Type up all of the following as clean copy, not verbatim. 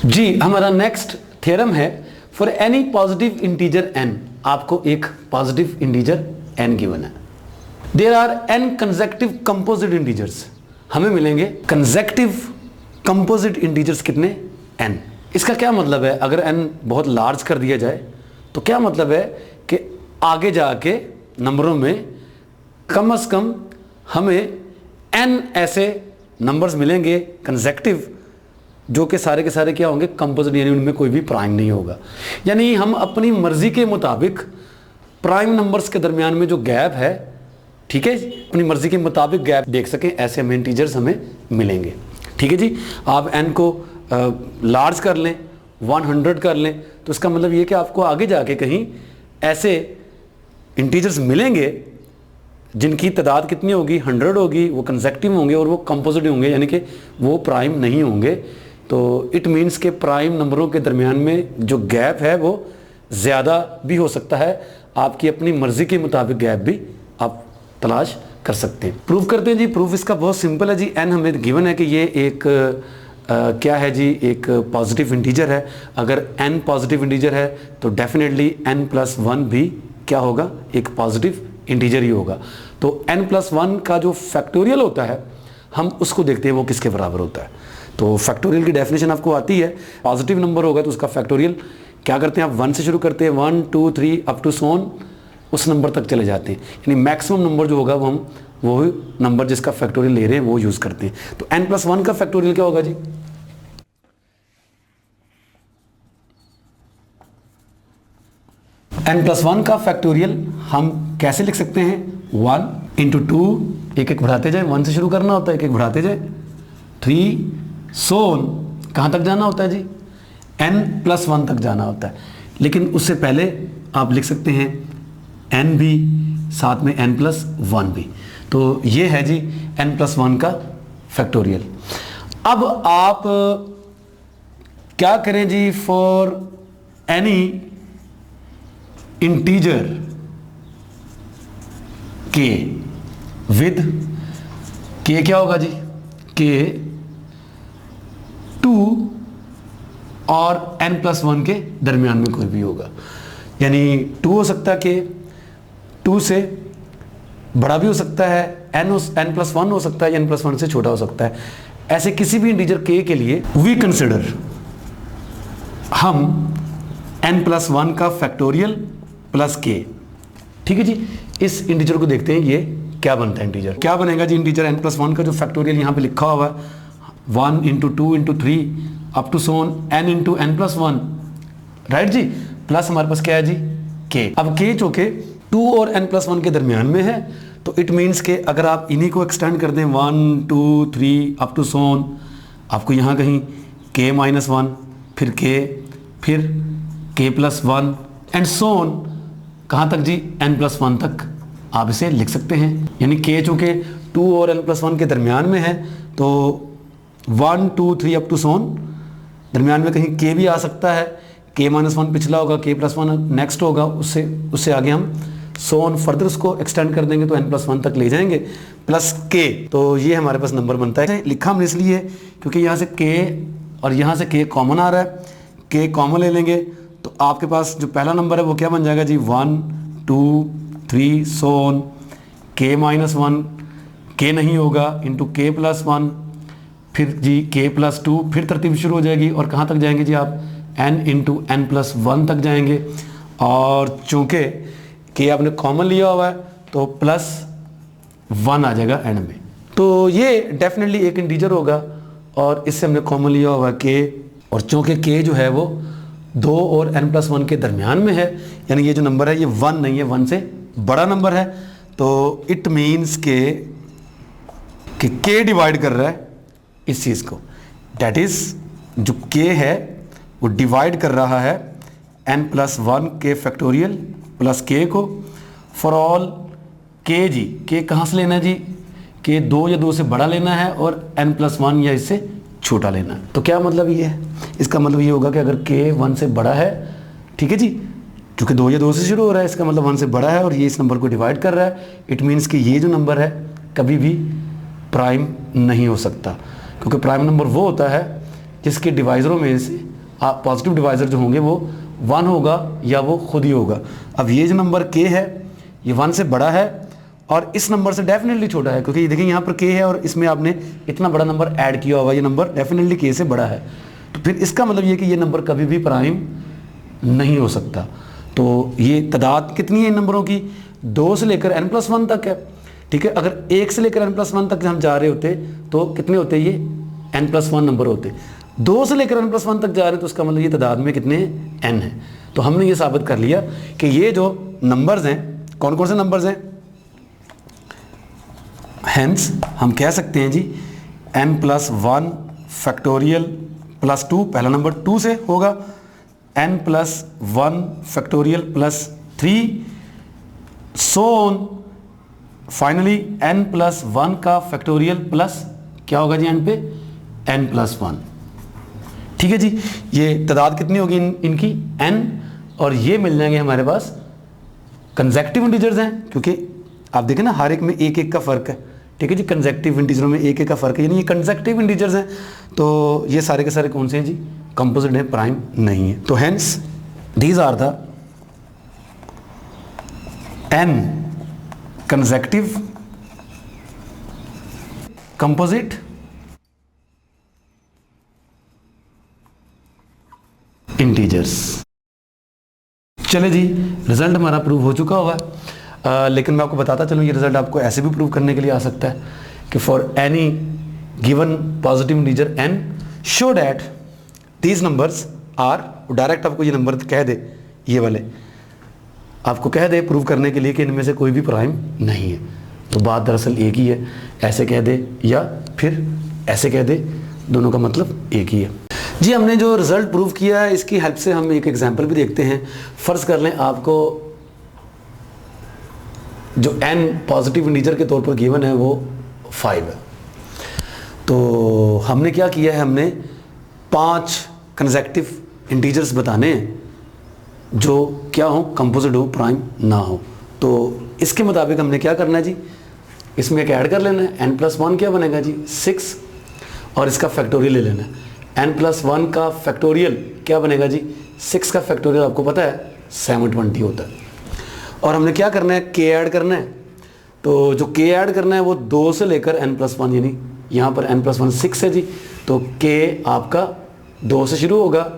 जी हमारा next theorem है for any positive integer n, आपको एक पॉजिटिव इंटीजर n गिवन है। There are n consecutive composite integers, हमें मिलेंगे कंसेक्टिव कंपोजिट इंटीजर्स कितने n। इसका क्या मतलब है, अगर n बहुत लार्ज कर दिया जाए तो क्या मतलब है कि आगे जाके नंबरों में कम से कम हमें n ऐसे नंबर्स मिलेंगे कंसेक्टिव जो कि सारे के सारे क्या होंगे कंपोजिट, यानी उनमें कोई भी प्राइम नहीं होगा। यानी हम अपनी मर्जी के मुताबिक प्राइम नंबर्स के दरमियान में जो गैप है, ठीक है, अपनी मर्जी के मुताबिक गैप देख सकें, ऐसे हमें इंटीजर्स हमें मिलेंगे। ठीक है जी, आप n को लार्ज कर लें, 100 कर लें, तो इसका मतलब ये कि आपको आगे जाके कहीं ऐसे इंटीजर्स मिलेंगे जिनकी तादाद कितनी होगी, 100 होगी, वो कंसेक्टिव होंगे और वो कंपोजिट होंगे, यानी कि वो प्राइम नहीं होंगे। तो इट मीन्स के प्राइम नंबरों के दरमियान में जो गैप है वो ज़्यादा भी हो सकता है, आपकी अपनी मर्ज़ी के मुताबिक गैप भी आप तलाश कर सकते हैं। प्रूफ करते हैं जी। प्रूफ इसका बहुत सिंपल है जी। n हमें गिवन है कि ये एक क्या है जी, एक पॉजिटिव इंटीजर है। अगर n पॉजिटिव इंटीजर है तो डेफिनेटली n+1 भी क्या होगा, एक पॉजिटिव इंटीजर ही होगा। तो n+1 का जो फैक्टोरियल होता है हम उसको देखते हैं वो किसके बराबर होता है। तो फैक्टोरियल की डेफिनेशन आपको आती है, पॉजिटिव नंबर होगा तो उसका फैक्टोरियल क्या करते हैं, आप 1 से शुरू करते हैं, 1 2 3 अप टू सोन उस नंबर तक चले जाते हैं। यानी मैक्सिमम नंबर जो होगा वो हम वो नंबर जिसका फैक्टोरियल ले रहे हैं वो यूज़ करते हैं। तो n+1 का फैक्टोरियल क्या होगा जी, n+1 का फैक्टोरियल हम कैसे लिख सकते हैं, 1 × 2, एक एक बढ़ाते जाए, 1 से शुरू करना होता है, एक एक बढ़ाते जाए, 3 सोन कहाँ तक जाना होता है जी, n+1 तक जाना होता है। लेकिन उससे पहले आप लिख सकते हैं n भी, साथ में n+1 भी। तो ये है जी n+1 का फैक्टोरियल। अब आप क्या करें जी, for any integer k with k क्या होगा जी, k 2 और n+1 के दरमियान में कोई भी होगा। यानी 2 हो सकता है, k 2 से बड़ा भी हो सकता है, n+1 हो सकता है, n+1 से छोटा हो सकता है। ऐसे किसी भी इंटीजर k के लिए वी कंसिडर हम n+1 का फैक्टोरियल प्लस k। ठीक है जी, इस इंटीजर को देखते हैं ये क्या बनता है। इंटीजर क्या बनेगा जी, इंटीजर n+1 का जो फैक्टोरियल यहाँ पे लिखा हुआ है 1 × 2 × 3 अप टू सोन n × n+1, राइट जी, प्लस हमारे पास क्या है जी k। अब k जो के 2 और n+1 के दरमियान में है, तो इट मीन्स के अगर आप इन्हीं को एक्सटेंड कर दें 1 2 3 अप टू सोन, आपको यहाँ कहीं k-1, फिर k, फिर k+1 एंड सोन कहाँ तक जी, n+1 तक आप इसे लिख सकते हैं। यानी k चूँकि 2 और n+1 के दरमियान में है, तो 1 2 3 अप टू सोन दरमियान में कहीं k भी आ सकता है, k-1 पिछला होगा, k+1 नेक्स्ट होगा, उससे आगे हम सोन फर्दर उसको एक्सटेंड कर देंगे तो n+1 तक ले जाएंगे प्लस k। तो ये हमारे पास नंबर बनता है। लिखा हमने इसलिए क्योंकि यहाँ से k और यहाँ से k कॉमन आ रहा है, k कॉमन ले लेंगे तो आपके पास जो पहला नंबर है वो क्या बन जाएगा जी, 1 2 3 सोन k-1, k नहीं होगा, इंटू k+1, फिर जी k+2, फिर तरतीब शुरू हो जाएगी और कहाँ तक जाएंगे जी आप, n × n+1 तक जाएंगे। और चूँकि k आपने कॉमन लिया हुआ है तो +1 आ जाएगा एंड में। तो ये डेफिनेटली एक इंटीजर होगा और इससे हमने कॉमन लिया हुआ है k, और चूँकि k जो है वो 2 और n+1 के दरमियान में है, यानी ये जो नंबर है ये 1 नहीं है, 1 से बड़ा नंबर है। तो इट मीन्स के कि k डिवाइड कर रहा है इस चीज़ को, डैट इज़ जो k है वो डिवाइड कर रहा है n+1 के फैक्टोरियल प्लस k को फॉर ऑल k जी। k कहाँ से लेना है जी, k 2 या 2 से बड़ा लेना है और n+1 या इससे छोटा लेना है। तो क्या मतलब ये है, इसका मतलब ये होगा कि अगर k 1 से बड़ा है, ठीक है जी, क्योंकि 2 या 2 से शुरू हो रहा है, इसका मतलब 1 से बड़ा है और ये इस नंबर को डिवाइड कर रहा है, इट मीन्स कि ये जो नंबर है कभी भी प्राइम नहीं हो सकता, क्योंकि प्राइम नंबर वो होता है जिसके डिवाइजरों में से पॉजिटिव डिवाइजर जो होंगे वो 1 होगा या वो खुद ही होगा। अब ये जो नंबर k है ये 1 से बड़ा है और इस नंबर से डेफिनेटली छोटा है, क्योंकि देखिए यहाँ पर k है और इसमें आपने इतना बड़ा नंबर ऐड किया होगा, ये नंबर डेफिनेटली k से बड़ा है। तो फिर इसका मतलब ये कि ये नंबर कभी भी प्राइम नहीं हो सकता। तो ये तादाद कितनी है इन नंबरों की, 2 से लेकर n+1 तक है, ठीक है। अगर 1 से लेकर n+1 तक हम जा रहे होते तो कितने होते ये n+1 नंबर होते। 2 से लेकर n+1 तक जा रहे हैं तो उसका मतलब ये तादाद में कितने n है। तो हमने ये साबित कर लिया कि ये जो नंबर्स हैं, कौन कौन से नंबर्स हैं, हेंस हम कह सकते हैं जी n+1 फैक्टोरियल प्लस 2, पहला नंबर 2 से होगा, n+1 factorial plus 3 so on, finally n+1 का फैक्टोरियल प्लस क्या होगा जी एंड पे n+1। ठीक है जी, ये तादाद कितनी होगी इनकी n, और ये मिल जाएंगे हमारे पास कंसेक्टिव इंटीजर्स हैं, क्योंकि आप देखें ना हर एक में एक एक का फ़र्क है, ठीक है जी। कंसेक्टिव इंटीजरों में एक एक का फ़र्क है, यानी ये कंसेक्टिव इंटीजर्स हैं। तो ये सारे के सारे कौन से हैं जी, कंपोजिट है, प्राइम नहीं है। तो hence these are the n consecutive composite integers. चले जी, रिजल्ट हमारा प्रूव हो चुका हुआ है, लेकिन मैं आपको बताता चलूँ ये रिजल्ट आपको ऐसे भी प्रूव करने के लिए आ सकता है कि for any given positive integer n show that these numbers are, direct आपको ये नंबर कह दे, ये वाले आपको कह दे प्रूव करने के लिए कि इनमें से कोई भी प्राइम नहीं है। तो बात दरअसल एक ही है, ऐसे कह दे या फिर ऐसे कह दे, दोनों का मतलब एक ही है जी। हमने जो रिज़ल्ट प्रूव किया है इसकी हेल्प से हम एक एग्जांपल भी देखते हैं। फ़र्ज़ कर लें आपको जो n पॉजिटिव इंटीजर के तौर पर गिवन है वो 5 है। तो हमने क्या किया है, हमने 5 कंसेक्टिव इंटीजर्स बताने हैं जो क्या हो, कंपोजिट हो, प्राइम ना हो। तो इसके मुताबिक हमने क्या करना है जी, इसमें एक ऐड कर लेना है, n+1 क्या बनेगा जी 6, और इसका फैक्टोरियल ले लेना है। n+1 का फैक्टोरियल क्या बनेगा जी, 6 का फैक्टोरियल आपको पता है 720 होता है। और हमने क्या करना है, k ऐड करना है। तो जो k ऐड करना है वो 2 से लेकर n+1, यानी यहाँ पर n+1 6 है जी, तो k आपका 2 से शुरू होगा,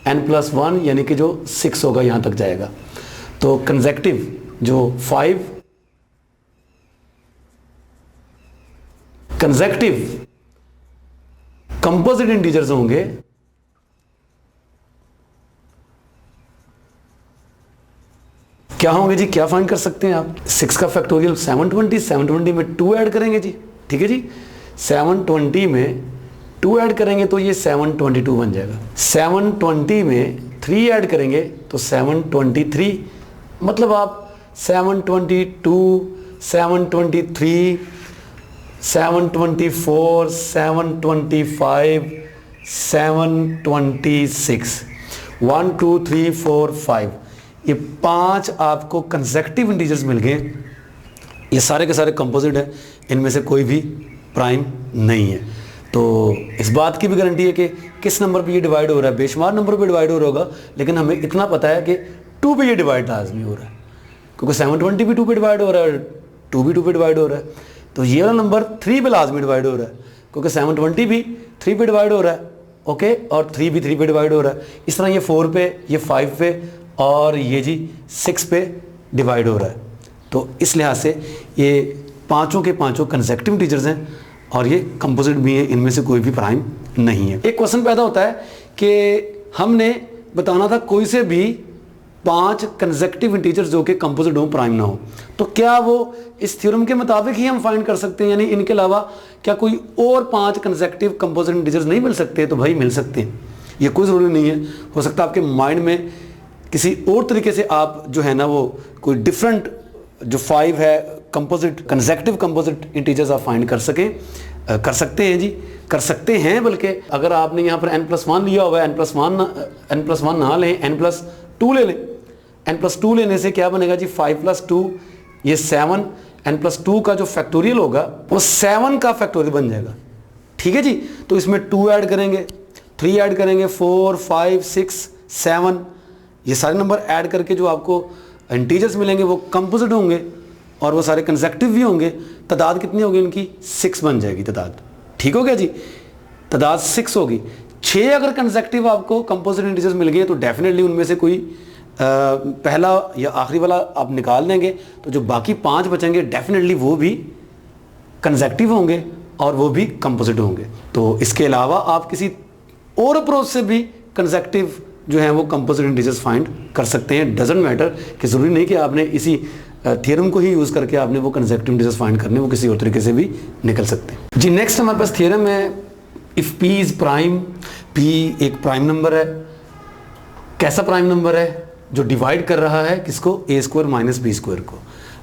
n+1 यानी कि जो 6 होगा यहाँ तक जाएगा। तो कंसेक्टिव जो 5 कंसेक्टिव कंपोजिट इंटीजर्स होंगे क्या होंगे जी, क्या फाइंड कर सकते हैं आप, 6 का फैक्टोरियल 720, 720 में 2 ऐड करेंगे जी, ठीक है जी। 720 में 2 ऐड करेंगे तो ये 722 बन जाएगा। 720 में 3 ऐड करेंगे तो 723, मतलब आप 722, 723, 724, 725, 726, 1 2 3 4 5, ये 5 आपको कंसेक्टिव इंटीजर्स मिल गए। ये सारे के सारे कंपोजिट है, इनमें से कोई भी प्राइम नहीं है। तो इस बात की भी गारंटी है कि किस नंबर पे ये डिवाइड हो रहा है, बेशुमार नंबर पे डिवाइड हो रहा होगा, लेकिन हमें इतना पता है कि 2 पे ये डिवाइड लाजमी हो रहा है, क्योंकि 720 भी 2 पे डिवाइड हो रहा है, 2 भी 2 पे डिवाइड हो रहा है। तो ये वाला नंबर 3 पे लाजमी डिवाइड हो रहा है, क्योंकि 720 भी 3 पे डिवाइड हो रहा है, ओके, और 3 भी 3 पे डिवाइड हो रहा है। इस तरह ये 4 पे, ये 5 पे और ये जी 6 पे डिवाइड हो रहा है। तो इस लिहाज से ये पाँचों के पाँचों कंसेक्टिव इंटीजर्स हैं और ये कंपोजिट भी हैं, इनमें से कोई भी प्राइम नहीं है। एक क्वेश्चन पैदा होता है कि हमने बताना था कोई से भी 5 कंसेक्टिव इंटीजर्स जो कि कंपोजिट हो, प्राइम ना हो, तो क्या वो इस थ्योरम के मुताबिक ही हम फाइंड कर सकते हैं, यानी इनके अलावा क्या कोई और 5 कंसेक्टिव कंपोजिट इंटीजर्स नहीं मिल सकते? तो भाई मिल सकते हैं, ये कोई ज़रूरी नहीं है। हो सकता है आपके माइंड में किसी और तरीके से आप जो है ना वो कोई डिफरेंट जो 5 है कंपोजिट कंसेक्टिव कंपोजिट इंटीजर्स आप फाइंड कर सकें, कर सकते हैं जी, कर सकते हैं। बल्कि अगर आपने यहाँ पर n+1 लिया हुआ है, n+1 ना लें, n+2 ले लें। n+2 लेने से क्या बनेगा जी, 5 + 2 ये 7, n+2 का जो फैक्टोरियल होगा वो 7 का फैक्टोरियल बन जाएगा, ठीक है जी। तो इसमें 2 ऐड करेंगे 3 ऐड करेंगे 4, 5, 6, 7, ये सारे नंबर ऐड करके जो आपको इंटीजर्स मिलेंगे वो कंपोजिट होंगे और वो सारे कंसेक्टिव भी होंगे। तादाद कितनी होगी इनकी? 6 बन जाएगी तादाद। ठीक हो गया जी, तादाद 6 होगी। 6 अगर कंसेक्टिव आपको कंपोजिट इंटीजर्स मिल गए तो डेफिनेटली उनमें से कोई पहला या आखिरी वाला आप निकाल देंगे, तो जो बाकी 5 बचेंगे डेफिनेटली वो भी कंसेक्टिव होंगे और वो भी कंपोजिट होंगे। तो इसके अलावा आप किसी और अप्रोच से भी कंसेक्टिव जो है वो कंपोजिट इंटीजर्स फाइंड कर सकते हैं। डजंट मैटर कि ज़रूरी नहीं कि आपने इसी थ्योरम को ही यूज़ करके आपने वो कंसेक्टिव इंटीजर्स फाइंड करने, वो किसी और तरीके से भी निकल सकते हैं जी। नेक्स्ट हमारे पास थ्योरम है if P is prime. P एक प्राइम नंबर है। कैसा प्राइम नंबर है? जो डिवाइड कर रहा है किसको? a square minus B square को।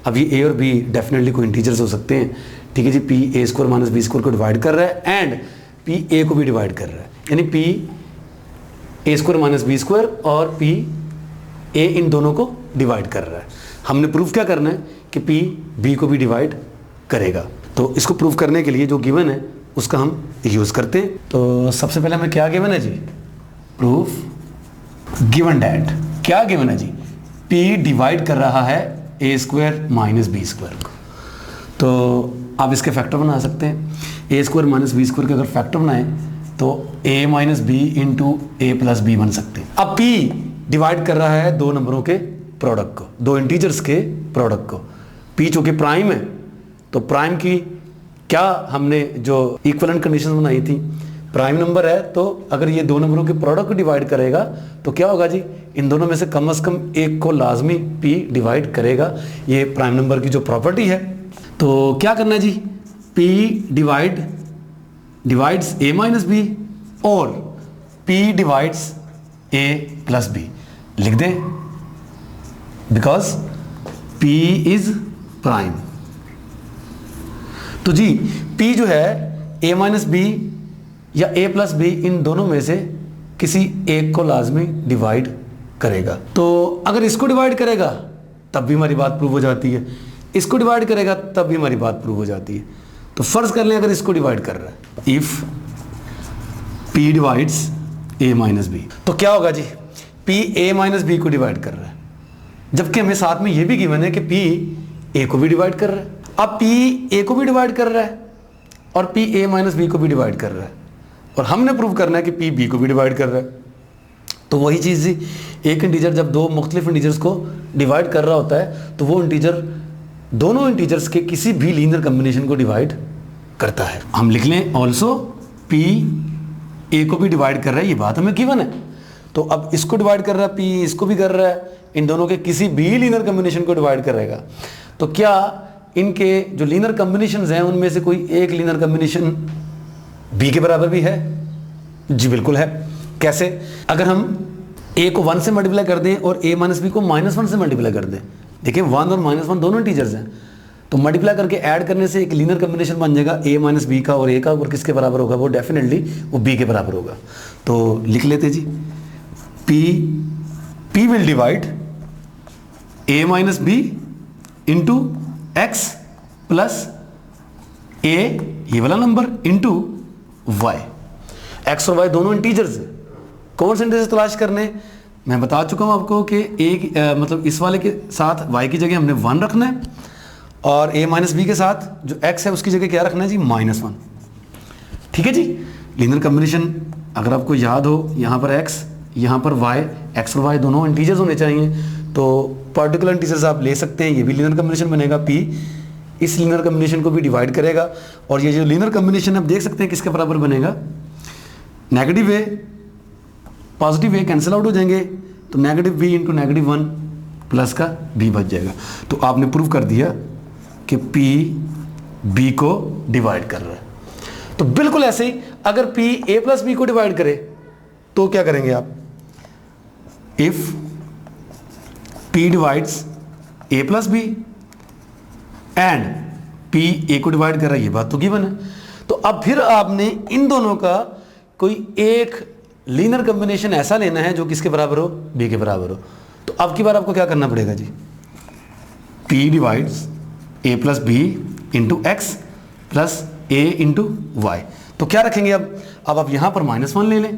अब ये a और b डेफिनेटली कोई इंटीजर्स हो सकते हैं, ठीक है जी। p a square minus B square को डिवाइड कर रहा है एंड p a को भी डिवाइड कर रहा है, यानी p a square minus B square और p a इन दोनों को डिवाइड कर रहा है। हमने प्रूफ क्या करना है कि p b को भी डिवाइड करेगा। तो इसको प्रूफ करने के लिए जो गिवन है उसका हम यूज़ करते हैं। तो सबसे पहले हमें क्या गिवन है जी? Proof given that. क्या गिवन है जी? p डिवाइड कर रहा है a square minus B square को। तो आप इसके फैक्टर बना सकते हैं। a square minus B square के अगर फैक्टर बनाएं तो a minus B into A plus B बन सकते हैं। अब p डिवाइड कर रहा है दो नंबरों के प्रोडक्ट को, दो इंटीजर्स के प्रोडक्ट को। p चूँकि प्राइम है तो प्राइम की क्या हमने जो इक्विवेलेंट कंडीशन बनाई थी, प्राइम नंबर है तो अगर ये दो नंबरों के प्रोडक्ट को डिवाइड करेगा तो क्या होगा जी? इन दोनों में से कम एक को लाजमी p डिवाइड करेगा। ये प्राइम नंबर की जो प्रॉपर्टी है। तो क्या करना है जी? p divides a minus B और p divides a plus B लिख दें, बिकॉज p इज प्राइम। तो जी p जो है a माइनस बी या a प्लस बी इन दोनों में से किसी एक को लाजमी डिवाइड करेगा। तो अगर इसको डिवाइड करेगा तब भी हमारी बात प्रूव हो जाती है, इसको डिवाइड करेगा तब भी हमारी बात प्रूव हो जाती है। तो फर्ज कर लें अगर इसको डिवाइड कर रहा है, if p divides a minus B, तो क्या होगा जी? p a माइनस बी को डिवाइड कर रहा है, जबकि हमें साथ में ये भी गिवन है कि p a को भी डिवाइड कर रहा है। अब p a को भी डिवाइड कर रहा है और p a माइनस बी को भी डिवाइड कर रहा है, और हमने प्रूव करना है कि p b को भी डिवाइड कर रहा है। तो वही चीज़ जी, एक इंटीजर जब दो मुख्तलिफ इंटीजर्स को डिवाइड कर रहा होता है तो वो इंटीजर दोनों इंटीजर्स के किसी भी लीनियर कॉम्बिनेशन को डिवाइड करता है। हम लिख लें ऑल्सो p a को भी डिवाइड कर रहा है, ये बात हमें गिवन है। तो अब इसको डिवाइड कर रहा है, p इसको भी कर रहा है, इन दोनों के किसी भी लीनियर कॉम्बिनेशन को डिवाइड करेगा। तो क्या इनके जो लीनियर कॉम्बिनेशंस हैं उनमें से कोई एक लीनियर कॉम्बिनेशन b के बराबर भी है? जी बिल्कुल है। कैसे? अगर हम a को 1 से मल्टीप्लाई कर दें और a माइनस बी को -1 से मल्टीप्लाई कर दें, देखिए 1 और -1 दोनों इंटीजर्स हैं, तो मल्टीप्लाई करके ऐड करने से एक लीनियर कॉम्बिनेशन बन जाएगा a माइनस बी का और a का, और किसके बराबर होगा? वो डेफिनेटली वो b के बराबर होगा। तो लिख लेते जी, p will divide a minus B into X plus a ये वाला नंबर इंटू y। x और y दोनों इंटीजर्स हैं। कौन से इंटीजर्स तलाश करने? मैं बता चुका हूं आपको कि मतलब इस वाले के साथ y की जगह हमने 1 रखना है और a माइनस बी के साथ जो x है उसकी जगह क्या रखना है जी? -1। ठीक है जी। लीनियर कॉम्बिनेशन अगर आपको याद हो, यहाँ पर x यहाँ पर y, x और y दोनों इंटीजर्स होने चाहिए। तो पर्टिकुलर इंटीजर्स आप ले सकते हैं, ये भी लीनियर कॉम्बिनेशन बनेगा। p इस लीनियर कॉम्बिनेशन को भी डिवाइड करेगा और ये जो लीनियर कॉम्बिनेशन आप देख सकते हैं किसके बराबर बनेगा? Negative way positive way cancel out हो जाएंगे, तो नेगेटिव b इंटू -1 प्लस का b बच जाएगा। तो आपने प्रूव कर दिया कि p b को डिवाइड कर रहा है। तो बिल्कुल ऐसे ही अगर p a प्लस b को डिवाइड करे तो क्या करेंगे आप? If p divides a plus B and p a को डिवाइड कर रहा है, ये बात तो गिवन है। तो अब फिर आपने इन दोनों का कोई एक लीनियर कॉम्बिनेशन ऐसा लेना है जो किसके बराबर हो? b के बराबर हो। तो अब की बार आपको क्या करना पड़ेगा जी? p divides a plus B into X plus a into Y. तो क्या रखेंगे अब आप यहाँ पर -1 ले लें